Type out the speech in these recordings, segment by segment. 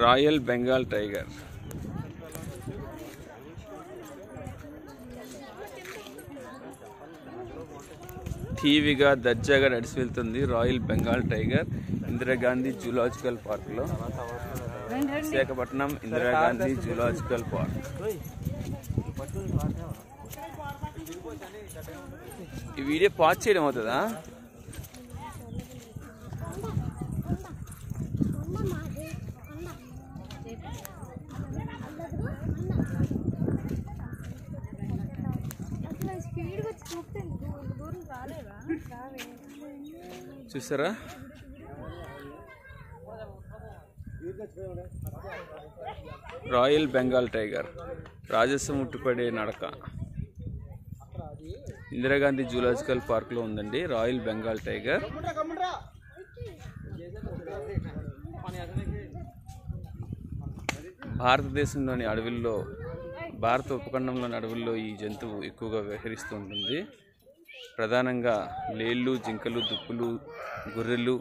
Royal Bengal tiger. టీవీగా దర్జాగా నడిచి వెళ్తుంది royal Bengal tiger Indira Gandhi zoological పార్క్లో. Visakhapatnam Indira Gandhi zoological park. ఈ వీడియో పాజ్ చేయడం అవుతుందా? చూసారా రాయల్ బెంగాల్ టైగర్ రాజస్వం ముట్టుపడే నడక. ఇందిరాగాంధీ జూలాజికల్ పార్క్లో ఉందండి రాయల్ బెంగాల్ టైగర్. భారతదేశంలోని అడవుల్లో, భారత ఉపఖండంలోని అడవుల్లో ఈ జంతువు ఎక్కువగా విహరిస్తూ ఉంటుంది. ప్రధానంగా లేళ్ళు, జింకలు, దుప్పులు, గొర్రెలు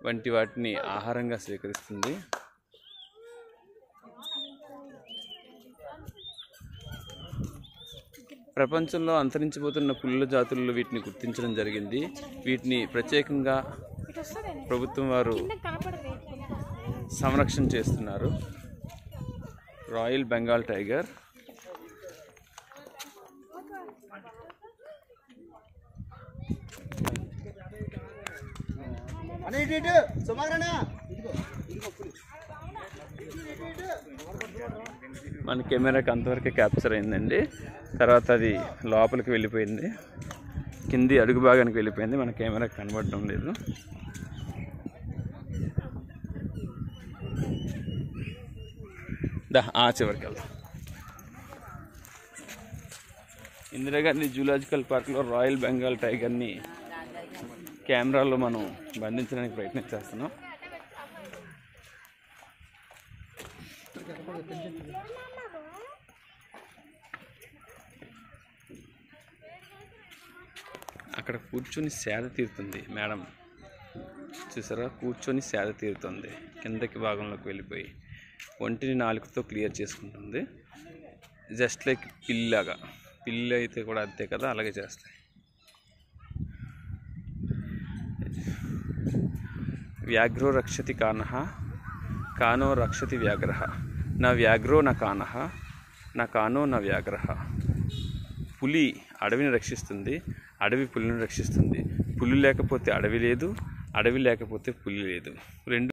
వంటి వాటిని ఆహారంగా స్వీకరిస్తుంది. ప్రపంచంలో అంతరించిపోతున్న పులుల జాతుల్లో వీటిని గుర్తించడం జరిగింది. వీటిని ప్రత్యేకంగా ప్రభుత్వం వారు సంరక్షణ చేస్తున్నారు. Royal Bengal tiger. మన కెమెరాకి అంతవరకే క్యాప్చర్ అయిందండి. తర్వాత అది లోపలికి వెళ్ళిపోయింది, కింది అడుగు భాగానికి వెళ్ళిపోయింది. మన కెమెరాకి కనబడడం లేదు. ఆ చివరికి వెళ్దాం. ఇందిరాగాంధీ జూలాజికల్ పార్క్లో రాయల్ బెంగాల్ టైగర్ని కెమెరాలో మనం బంధించడానికి ప్రయత్నం చేస్తున్నాం. అక్కడ కూర్చొని సేద తీరుతుంది మేడం. చూసారా, కూర్చొని సేద తీరుతుంది. కిందకి భాగంలోకి వెళ్ళిపోయి ఒంటిని నాలుకతో క్లియర్ చేసుకుంటుంది. జస్ట్ లైక్ పిల్లిలాగా. పిల్లి అయితే కూడా అంతే కదా, అలాగే చేస్తాయి. వ్యాఘ్రో రక్షతి కానః కానో రక్షతి వ్యాఘ్రః నా వ్యాఘ్రో న కానః నా కానో న వ్యాఘ్రః. పులి అడవిని రక్షిస్తుంది, అడవి పులిని రక్షిస్తుంది. పులి లేకపోతే అడవి లేదు, అడవి లేకపోతే పులి లేదు. రెండు